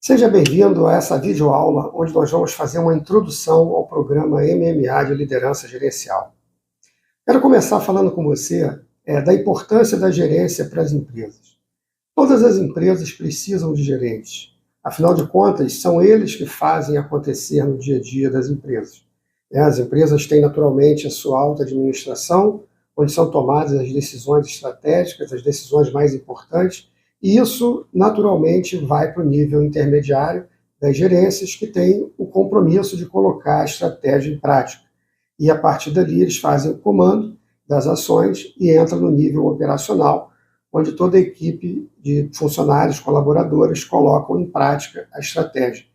Seja bem-vindo a essa videoaula, onde nós vamos fazer uma introdução ao programa MMA de Liderança Gerencial. Quero começar falando com você da importância da gerência para as empresas. Todas as empresas precisam de gerentes. Afinal de contas, são eles que fazem acontecer no dia a dia das empresas. As empresas têm naturalmente a sua alta administração, onde são tomadas as decisões estratégicas, as decisões mais importantes, e isso naturalmente vai para o nível intermediário das gerências, que têm o compromisso de colocar a estratégia em prática. E a partir dali eles fazem o comando das ações e entra no nível operacional, onde toda a equipe de funcionários, colaboradores, colocam em prática a estratégia.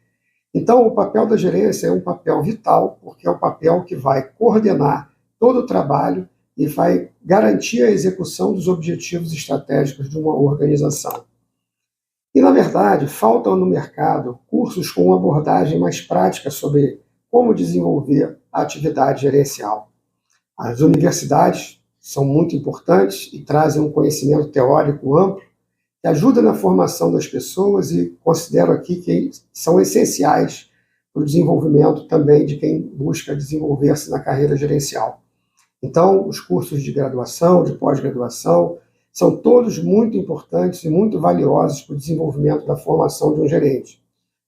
Então, o papel da gerência é um papel vital, porque é o papel que vai coordenar todo o trabalho e vai garantir a execução dos objetivos estratégicos de uma organização. E, na verdade, faltam no mercado cursos com uma abordagem mais prática sobre como desenvolver a atividade gerencial. As universidades são muito importantes e trazem um conhecimento teórico amplo que ajuda na formação das pessoas e considero aqui que são essenciais para o desenvolvimento também de quem busca desenvolver-se na carreira gerencial. Então, os cursos de graduação, de pós-graduação, são todos muito importantes e muito valiosos para o desenvolvimento da formação de um gerente.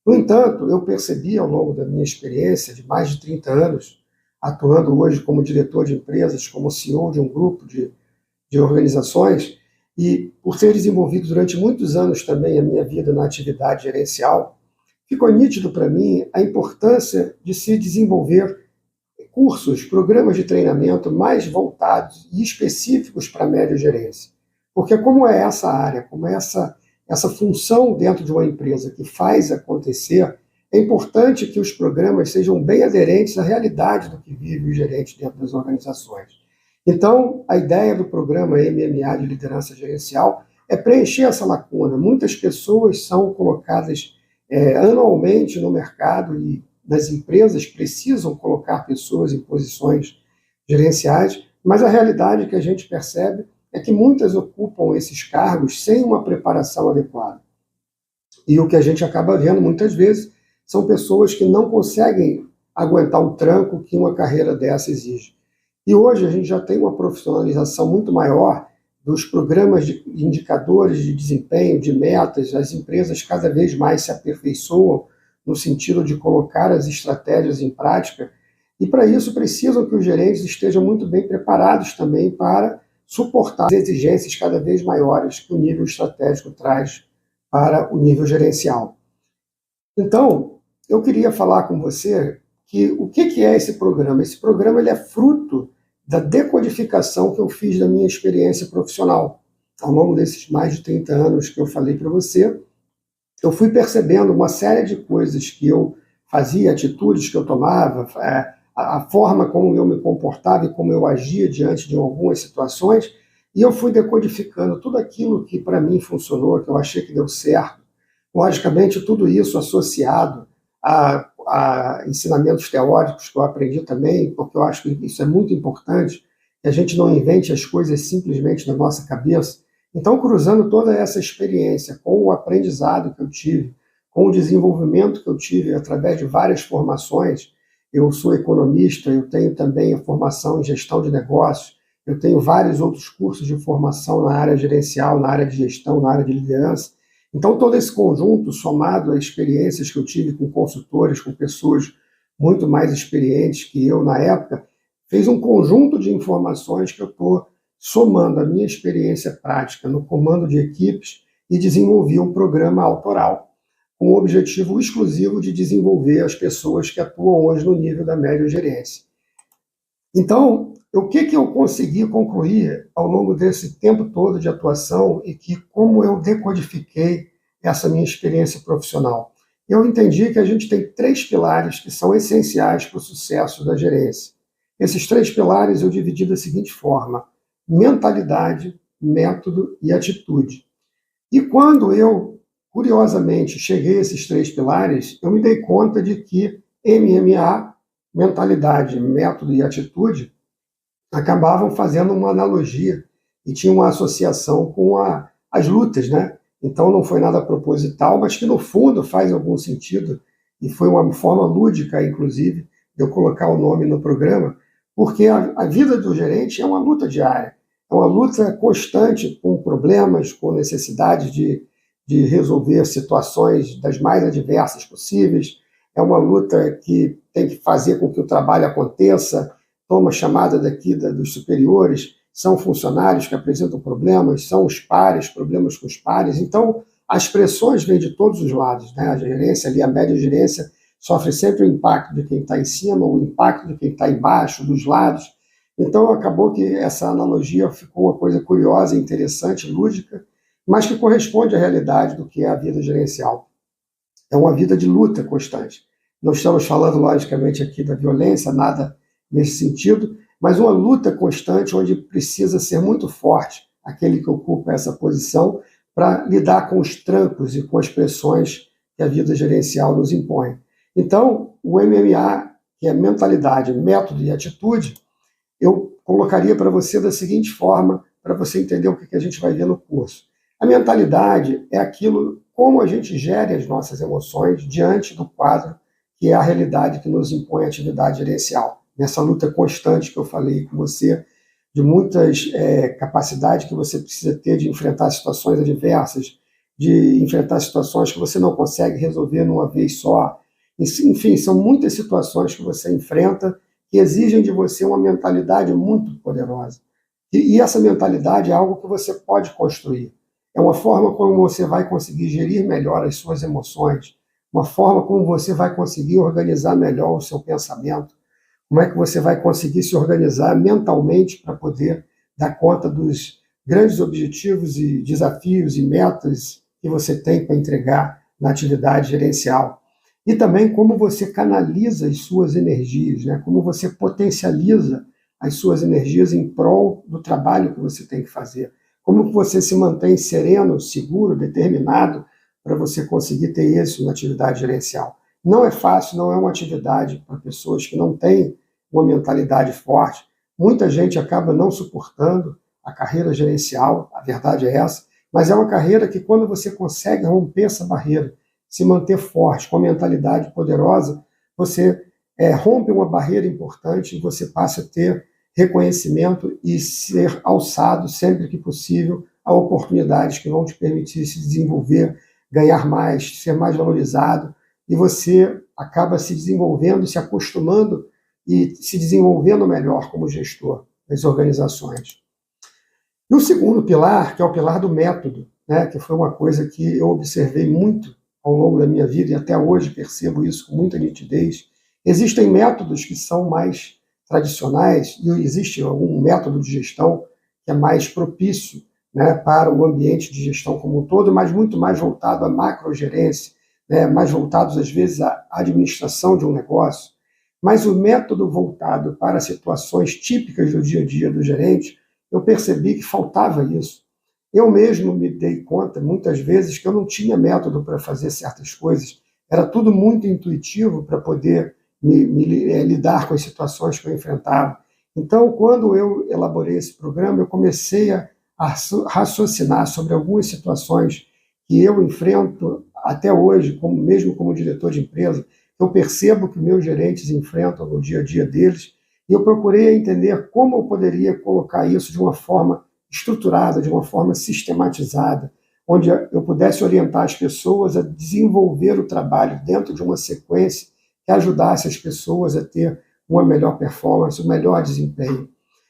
No entanto, eu percebi ao longo da minha experiência de mais de 30 anos, atuando hoje como diretor de empresas, como CEO de um grupo de organizações, e por ter desenvolvido durante muitos anos também a minha vida na atividade gerencial, ficou nítido para mim a importância de se desenvolver cursos, programas de treinamento mais voltados e específicos para a média gerência. Porque como é essa área, como é essa função dentro de uma empresa que faz acontecer, é importante que os programas sejam bem aderentes à realidade do que vive o gerente dentro das organizações. Então, a ideia do programa MMA de Liderança Gerencial é preencher essa lacuna. Muitas pessoas são colocadas anualmente no mercado e das empresas precisam colocar pessoas em posições gerenciais, mas a realidade que a gente percebe é que muitas ocupam esses cargos sem uma preparação adequada. E o que a gente acaba vendo muitas vezes são pessoas que não conseguem aguentar o tranco que uma carreira dessa exige. E hoje a gente já tem uma profissionalização muito maior dos programas de indicadores de desempenho, de metas, as empresas cada vez mais se aperfeiçoam no sentido de colocar as estratégias em prática, e para isso precisam que os gerentes estejam muito bem preparados também para suportar as exigências cada vez maiores que o nível estratégico traz para o nível gerencial. Então, eu queria falar com você que o que é esse programa? Esse programa ele é fruto da decodificação que eu fiz da minha experiência profissional. Ao longo desses mais de 30 anos que eu falei para você, eu fui percebendo uma série de coisas que eu fazia, atitudes que eu tomava, a forma como eu me comportava e como eu agia diante de algumas situações, e eu fui decodificando tudo aquilo que para mim funcionou, que eu achei que deu certo. Logicamente, tudo isso associado a ensinamentos teóricos que eu aprendi também, porque eu acho que isso é muito importante, que a gente não invente as coisas simplesmente na nossa cabeça. Então, cruzando toda essa experiência com o aprendizado que eu tive, com o desenvolvimento que eu tive através de várias formações, eu sou economista, eu tenho também a formação em gestão de negócios, eu tenho vários outros cursos de formação na área gerencial, na área de gestão, na área de liderança. Então, todo esse conjunto, somado a experiências que eu tive com consultores, com pessoas muito mais experientes que eu na época, fez um conjunto de informações que eu estou somando a minha experiência prática no comando de equipes e desenvolvi um programa autoral com o objetivo exclusivo de desenvolver as pessoas que atuam hoje no nível da média gerência. Então, o que eu consegui concluir ao longo desse tempo todo de atuação e como eu decodifiquei essa minha experiência profissional? Eu entendi que a gente tem 3 pilares que são essenciais para o sucesso da gerência. Esses 3 pilares eu dividi da seguinte forma: mentalidade, método e atitude. E quando eu, curiosamente, cheguei a esses 3 pilares, eu me dei conta de que MMA, mentalidade, método e atitude, acabavam fazendo uma analogia e tinham uma associação com as lutas, né? Então não foi nada proposital, mas que no fundo faz algum sentido, e foi uma forma lúdica, inclusive, de eu colocar o nome no programa, porque a vida do gerente é uma luta diária, é uma luta constante com problemas, com necessidade de resolver situações das mais adversas possíveis, é uma luta que tem que fazer com que o trabalho aconteça, toma chamada daqui dos superiores, são funcionários que apresentam problemas, são os pares, problemas com os pares. Então, as pressões vêm de todos os lados, né? A gerência ali, a média gerência, sofre sempre o impacto de quem está em cima, o impacto de quem está embaixo, dos lados. Então, acabou que essa analogia ficou uma coisa curiosa, interessante, lúdica, mas que corresponde à realidade do que é a vida gerencial. É uma vida de luta constante. Não estamos falando, logicamente, aqui da violência, nada nesse sentido, mas uma luta constante onde precisa ser muito forte aquele que ocupa essa posição para lidar com os trancos e com as pressões que a vida gerencial nos impõe. Então, o MMA, que é mentalidade, método e atitude, eu colocaria para você da seguinte forma, para você entender o que a gente vai ver no curso. A mentalidade é aquilo, como a gente gere as nossas emoções diante do quadro que é a realidade que nos impõe a atividade gerencial. Nessa luta constante que eu falei com você, de muitas capacidades que você precisa ter de enfrentar situações adversas, de enfrentar situações que você não consegue resolver numa vez só. Enfim, são muitas situações que você enfrenta que exigem de você uma mentalidade muito poderosa. E essa mentalidade é algo que você pode construir. É uma forma como você vai conseguir gerir melhor as suas emoções, uma forma como você vai conseguir organizar melhor o seu pensamento, como é que você vai conseguir se organizar mentalmente para poder dar conta dos grandes objetivos e desafios e metas que você tem para entregar na atividade gerencial. E também como você canaliza as suas energias, né? Como você potencializa as suas energias em prol do trabalho que você tem que fazer. Como você se mantém sereno, seguro, determinado para você conseguir ter êxito na atividade gerencial. Não é fácil, não é uma atividade para pessoas que não têm uma mentalidade forte. Muita gente acaba não suportando a carreira gerencial, a verdade é essa, mas é uma carreira que quando você consegue romper essa barreira, se manter forte, com a mentalidade poderosa, você rompe uma barreira importante e você passa a ter reconhecimento e ser alçado sempre que possível a oportunidades que vão te permitir se desenvolver, ganhar mais, ser mais valorizado, e você acaba se desenvolvendo, se acostumando e se desenvolvendo melhor como gestor das organizações. E o segundo pilar, que é o pilar do método, né, que foi uma coisa que eu observei muito ao longo da minha vida e até hoje percebo isso com muita nitidez. Existem métodos que são mais tradicionais e existe algum método de gestão que é mais propício, né, para o ambiente de gestão como um todo, mas muito mais voltado à macrogerência, né, mais voltados às vezes à administração de um negócio. Mas o método voltado para situações típicas do dia a dia do gerente, eu percebi que faltava isso. Eu mesmo me dei conta, muitas vezes, que eu não tinha método para fazer certas coisas. Era tudo muito intuitivo para poder lidar com as situações que eu enfrentava. Então, quando eu elaborei esse programa, eu comecei a raciocinar sobre algumas situações que eu enfrento até hoje, mesmo como diretor de empresa, eu percebo que meus gerentes enfrentam no dia a dia deles, e eu procurei entender como eu poderia colocar isso de uma forma estruturada, de uma forma sistematizada, onde eu pudesse orientar as pessoas a desenvolver o trabalho dentro de uma sequência que ajudasse as pessoas a ter uma melhor performance, um melhor desempenho.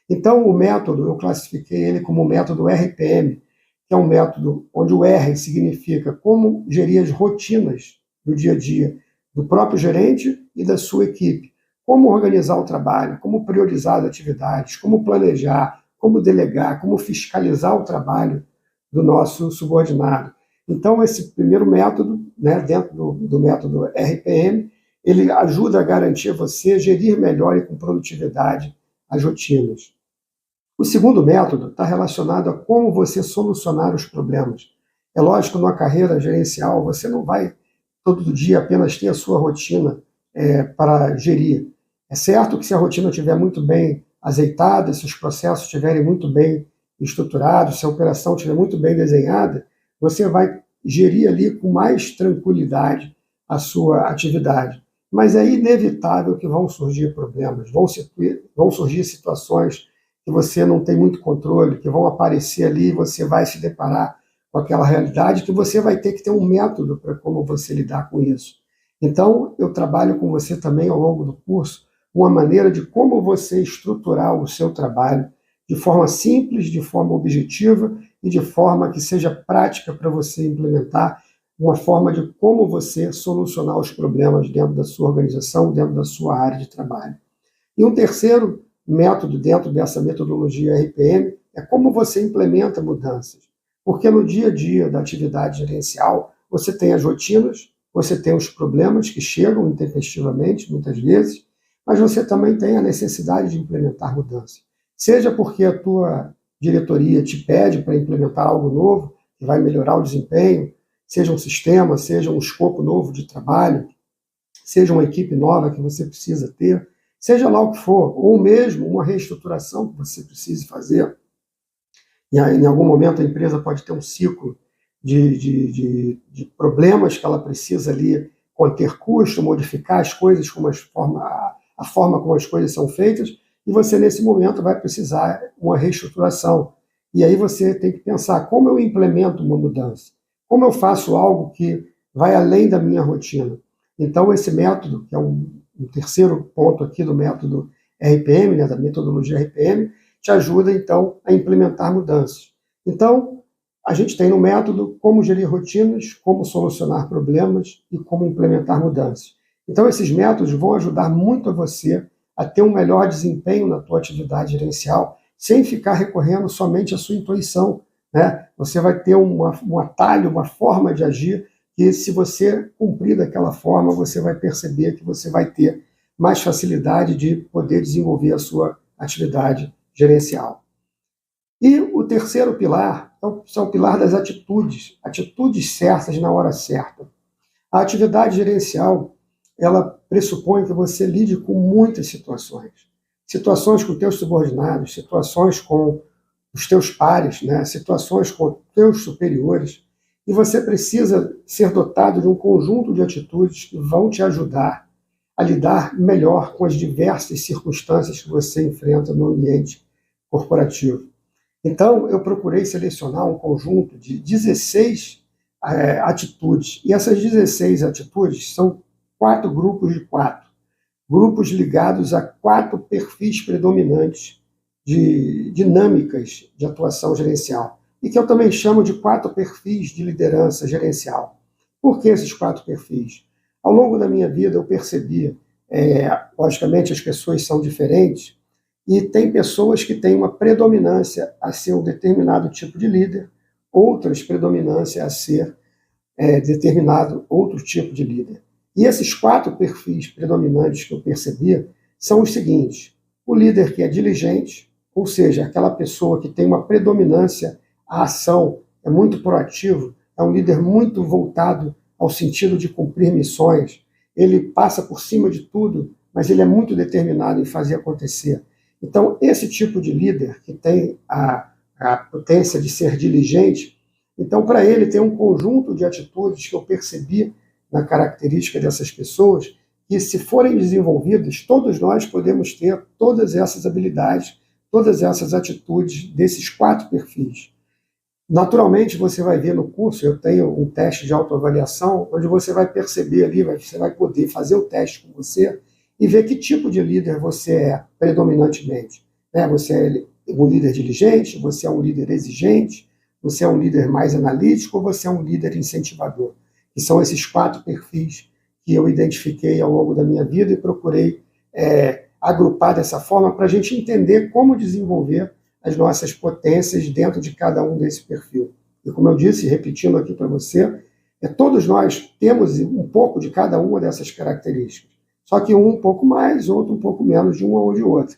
Então, o método, eu classifiquei ele como o método RPM, que é um método onde o R significa como gerir as rotinas do dia a dia do próprio gerente e da sua equipe. Como organizar o trabalho, como priorizar as atividades, como planejar, como delegar, como fiscalizar o trabalho do nosso subordinado. Então, esse primeiro método, né, dentro do método RPM, ele ajuda a garantir a você gerir melhor e com produtividade as rotinas. O segundo método está relacionado a como você solucionar os problemas. É lógico, numa carreira gerencial, você não vai todo dia apenas ter a sua rotina para gerir. É certo que se a rotina estiver muito bem azeitada, se os processos estiverem muito bem estruturados, se a operação estiver muito bem desenhada, você vai gerir ali com mais tranquilidade a sua atividade. Mas é inevitável que vão surgir problemas, vão surgir situações que você não tem muito controle, que vão aparecer ali e você vai se deparar com aquela realidade que você vai ter que ter um método para como você lidar com isso. Então, eu trabalho com você também ao longo do curso uma maneira de como você estruturar o seu trabalho de forma simples, de forma objetiva e de forma que seja prática para você implementar uma forma de como você solucionar os problemas dentro da sua organização, dentro da sua área de trabalho. E um terceiro método dentro dessa metodologia RPM é como você implementa mudanças. Porque no dia a dia da atividade gerencial, você tem as rotinas, você tem os problemas que chegam intempestivamente, muitas vezes, mas você também tem a necessidade de implementar mudanças. Seja porque a tua diretoria te pede para implementar algo novo, que vai melhorar o desempenho, seja um sistema, seja um escopo novo de trabalho, seja uma equipe nova que você precisa ter, seja lá o que for, ou mesmo uma reestruturação que você precise fazer. E em algum momento a empresa pode ter um ciclo de problemas que ela precisa ali conter custo, modificar as coisas, a forma como as coisas são feitas, e você nesse momento vai precisar uma reestruturação. E aí você tem que pensar como eu implemento uma mudança, como eu faço algo que vai além da minha rotina. Então esse método, que é um terceiro ponto aqui do método RPM, né, da metodologia RPM, te ajuda, então, a implementar mudanças. Então, a gente tem no método como gerir rotinas, como solucionar problemas e como implementar mudanças. Então, esses métodos vão ajudar muito a você a ter um melhor desempenho na tua atividade gerencial, sem ficar recorrendo somente à sua intuição, né? Você vai ter um atalho, uma forma de agir, que se você cumprir daquela forma, você vai perceber que você vai ter mais facilidade de poder desenvolver a sua atividade gerencial. E o terceiro pilar é o pilar das atitudes, atitudes certas na hora certa. A atividade gerencial, ela pressupõe que você lide com muitas situações. Situações com teus subordinados, situações com os teus pares, né? Situações com teus superiores. E você precisa ser dotado de um conjunto de atitudes que vão te ajudar a lidar melhor com as diversas circunstâncias que você enfrenta no ambiente corporativo. Então, eu procurei selecionar um conjunto de 16 atitudes, e essas 16 atitudes são 4 grupos de 4, grupos ligados a 4 perfis predominantes de dinâmicas de atuação gerencial, e que eu também chamo de 4 perfis de liderança gerencial. Por que esses 4 perfis? Ao longo da minha vida eu percebi, logicamente as pessoas são diferentes, e tem pessoas que têm uma predominância a ser um determinado tipo de líder, outras predominância a ser determinado outro tipo de líder. E esses 4 perfis predominantes que eu percebi são os seguintes: o líder que é diligente, ou seja, aquela pessoa que tem uma predominância à ação, é muito proativo, é um líder muito voltado ao sentido de cumprir missões, ele passa por cima de tudo, mas ele é muito determinado em fazer acontecer. Então, esse tipo de líder que tem a potência de ser diligente, então, para ele, tem um conjunto de atitudes que eu percebi na característica dessas pessoas, que se forem desenvolvidas, todos nós podemos ter todas essas habilidades, todas essas atitudes desses 4 perfis. Naturalmente, você vai ver no curso, eu tenho um teste de autoavaliação, onde você vai perceber ali, você vai poder fazer o teste com você e ver que tipo de líder você é predominantemente. Você é um líder diligente, você é um líder exigente, você é um líder mais analítico ou você é um líder incentivador. Que são esses 4 perfis que eu identifiquei ao longo da minha vida e procurei agrupar dessa forma para a gente entender como desenvolver as nossas potências dentro de cada um desse perfil. E como eu disse, repetindo aqui para você, todos nós temos um pouco de cada uma dessas características. Só que um pouco mais, outro um pouco menos de uma ou de outra.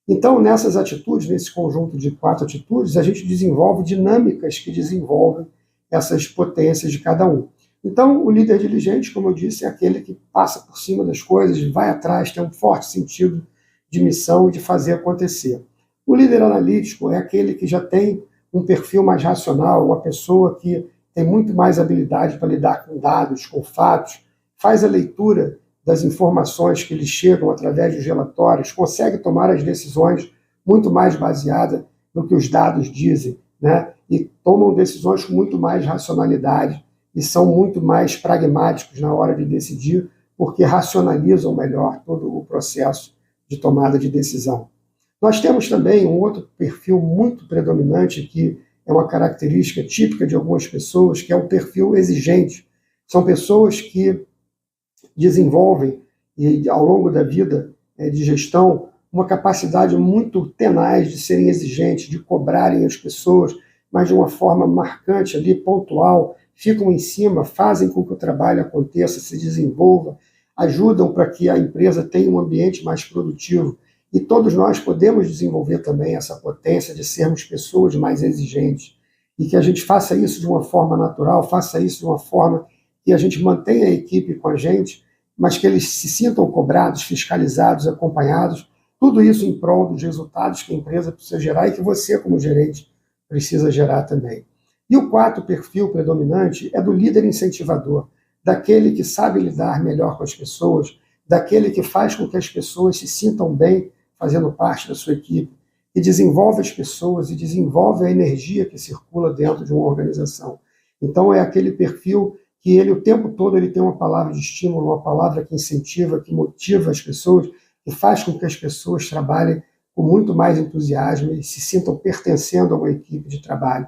Então, nessas atitudes, nesse conjunto de 4 atitudes, a gente desenvolve dinâmicas que desenvolvem essas potências de cada um. Então, o líder diligente, como eu disse, é aquele que passa por cima das coisas, vai atrás, tem um forte sentido de missão e de fazer acontecer. O líder analítico é aquele que já tem um perfil mais racional, uma pessoa que tem muito mais habilidade para lidar com dados, com fatos, faz a leitura das informações que lhe chegam através dos relatórios, consegue tomar as decisões muito mais baseadas no que os dados dizem, né? E tomam decisões com muito mais racionalidade e são muito mais pragmáticos na hora de decidir, porque racionalizam melhor todo o processo de tomada de decisão. Nós temos também um outro perfil muito predominante, que é uma característica típica de algumas pessoas, que é o perfil exigente. São pessoas que desenvolvem, e ao longo da vida de gestão, uma capacidade muito tenaz de serem exigentes, de cobrarem as pessoas, mas de uma forma marcante ali, pontual, ficam em cima, fazem com que o trabalho aconteça, se desenvolva, ajudam para que a empresa tenha um ambiente mais produtivo. E todos nós podemos desenvolver também essa potência de sermos pessoas mais exigentes. E que a gente faça isso de uma forma natural, faça isso de uma forma que a gente mantenha a equipe com a gente, mas que eles se sintam cobrados, fiscalizados, acompanhados, tudo isso em prol dos resultados que a empresa precisa gerar e que você, como gerente, precisa gerar também. E o quarto perfil predominante é do líder incentivador, daquele que sabe lidar melhor com as pessoas, daquele que faz com que as pessoas se sintam bem fazendo parte da sua equipe, e desenvolve as pessoas e desenvolve a energia que circula dentro de uma organização. Então é aquele perfil que ele o tempo todo ele tem uma palavra de estímulo, uma palavra que incentiva, que motiva as pessoas, que faz com que as pessoas trabalhem com muito mais entusiasmo e se sintam pertencendo a uma equipe de trabalho.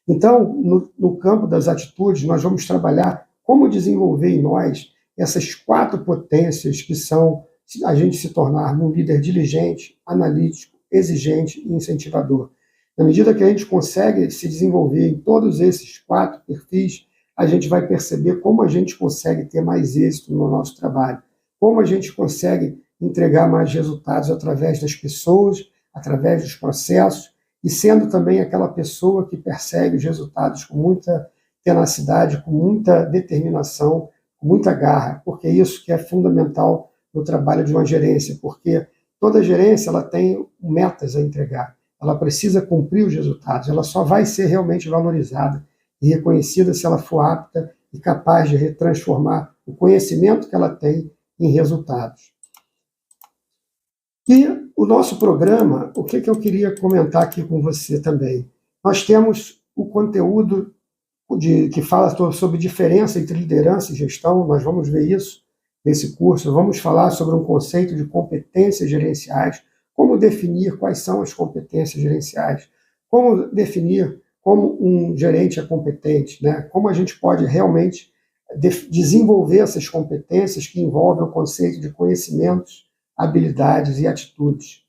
Então, no campo das atitudes, nós vamos trabalhar como desenvolver em nós essas quatro potências que são a gente se tornar um líder diligente, analítico, exigente e incentivador. Na medida que a gente consegue se desenvolver em todos esses quatro perfis, a gente vai perceber como a gente consegue ter mais êxito no nosso trabalho, como a gente consegue entregar mais resultados através das pessoas, através dos processos, e sendo também aquela pessoa que persegue os resultados com muita tenacidade, com muita determinação, com muita garra, porque é isso que é fundamental no trabalho de uma gerência, porque toda gerência ela tem metas a entregar, ela precisa cumprir os resultados, ela só vai ser realmente valorizada e reconhecida se ela for apta e capaz de retransformar o conhecimento que ela tem em resultados. E o nosso programa, o que eu queria comentar aqui com você também? Nós temos o conteúdo que fala sobre diferença entre liderança e gestão, nós vamos ver isso nesse curso, vamos falar sobre um conceito de competências gerenciais, como definir quais são as competências gerenciais, como definir como um gerente é competente, né? Como a gente pode realmente desenvolver essas competências que envolvem o conceito de conhecimentos, habilidades e atitudes.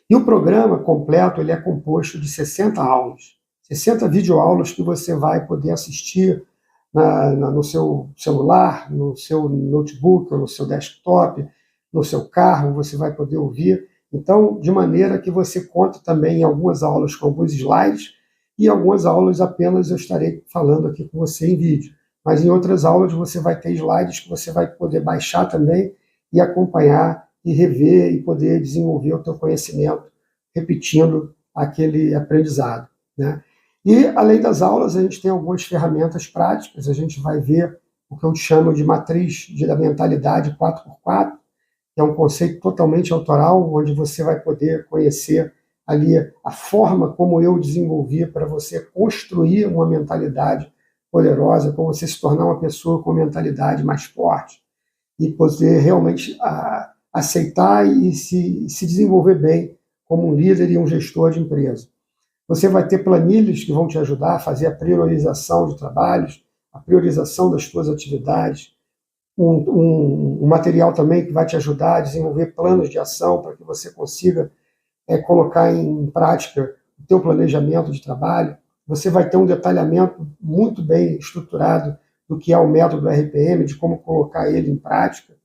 E o programa completo ele é composto de 60 aulas, 60 videoaulas que você vai poder assistir no seu celular, no seu notebook, ou no seu desktop, no seu carro, você vai poder ouvir. Então, de maneira que você conta também em algumas aulas com alguns slides, e algumas aulas apenas eu estarei falando aqui com você em vídeo. Mas em outras aulas você vai ter slides que você vai poder baixar também e acompanhar e rever e poder desenvolver o teu conhecimento, repetindo aquele aprendizado, né? E, além das aulas, a gente tem algumas ferramentas práticas, a gente vai ver o que eu chamo de matriz da mentalidade 4x4, que é um conceito totalmente autoral, onde você vai poder conhecer ali a forma como eu desenvolvi para você construir uma mentalidade poderosa, como você se tornar uma pessoa com mentalidade mais forte e poder realmente aceitar e se desenvolver bem como um líder e um gestor de empresa. Você vai ter planilhas que vão te ajudar a fazer a priorização de trabalhos, a priorização das suas atividades, um material também que vai te ajudar a desenvolver planos de ação para que você consiga colocar em prática o teu planejamento de trabalho. Você vai ter um detalhamento muito bem estruturado do que é o método RPM, de como colocar ele em prática.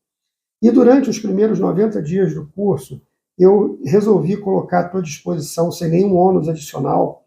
E durante os primeiros 90 dias do curso, eu resolvi colocar à tua disposição, sem nenhum ônus adicional,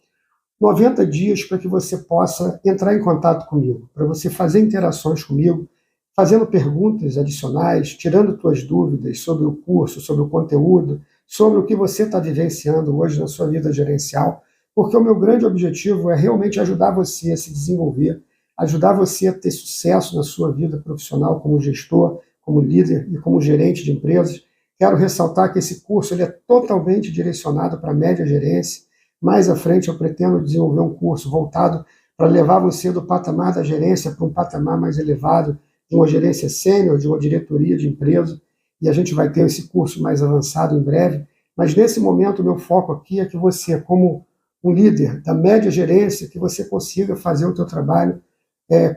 90 dias para que você possa entrar em contato comigo, para você fazer interações comigo, fazendo perguntas adicionais, tirando tuas dúvidas sobre o curso, sobre o conteúdo, sobre o que você está vivenciando hoje na sua vida gerencial, porque o meu grande objetivo é realmente ajudar você a se desenvolver, ajudar você a ter sucesso na sua vida profissional como gestor, como líder e como gerente de empresas. Quero ressaltar que esse curso ele é totalmente direcionado para a média gerência. Mais à frente eu pretendo desenvolver um curso voltado para levar você do patamar da gerência para um patamar mais elevado, de uma gerência sênior, de uma diretoria de empresa, e a gente vai ter esse curso mais avançado em breve. Mas nesse momento o meu foco aqui é que você, como um líder da média gerência, que você consiga fazer o teu trabalho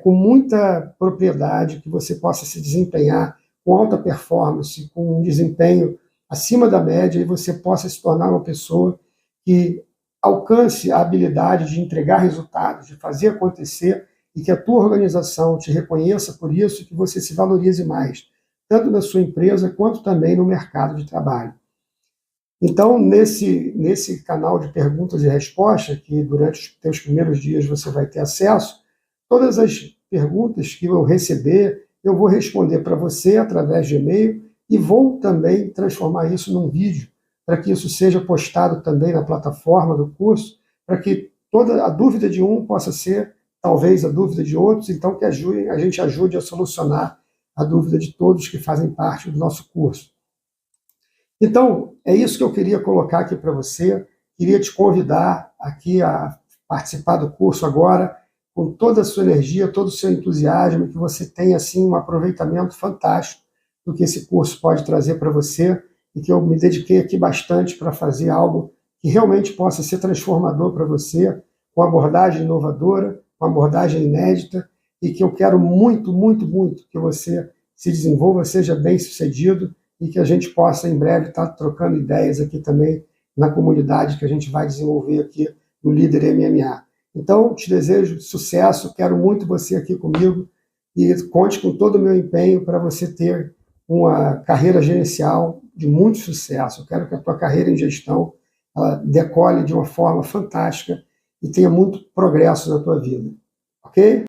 com muita propriedade, que você possa se desempenhar com alta performance, com um desempenho acima da média, e você possa se tornar uma pessoa que alcance a habilidade de entregar resultados, de fazer acontecer, e que a tua organização te reconheça por isso, que você se valorize mais, tanto na sua empresa quanto também no mercado de trabalho. Então, nesse canal de perguntas e respostas, que durante os teus primeiros dias você vai ter acesso, todas as perguntas que eu receber, eu vou responder para você através de e-mail e vou também transformar isso num vídeo, para que isso seja postado também na plataforma do curso, para que toda a dúvida de um possa ser, talvez, a dúvida de outros, então que a gente ajude a solucionar a dúvida de todos que fazem parte do nosso curso. Então, é isso que eu queria colocar aqui para você. Queria te convidar aqui a participar do curso agora, com toda a sua energia, todo o seu entusiasmo, que você tenha assim, um aproveitamento fantástico do que esse curso pode trazer para você, e que eu me dediquei aqui bastante para fazer algo que realmente possa ser transformador para você, com abordagem inovadora, com abordagem inédita, e que eu quero muito, muito, muito que você se desenvolva, seja bem-sucedido, e que a gente possa, em breve, estar trocando ideias aqui também na comunidade que a gente vai desenvolver aqui no Líder MMA. Então, te desejo sucesso, quero muito você aqui comigo e conte com todo o meu empenho para você ter uma carreira gerencial de muito sucesso. Eu quero que a tua carreira em gestão ela decole de uma forma fantástica e tenha muito progresso na tua vida. Ok?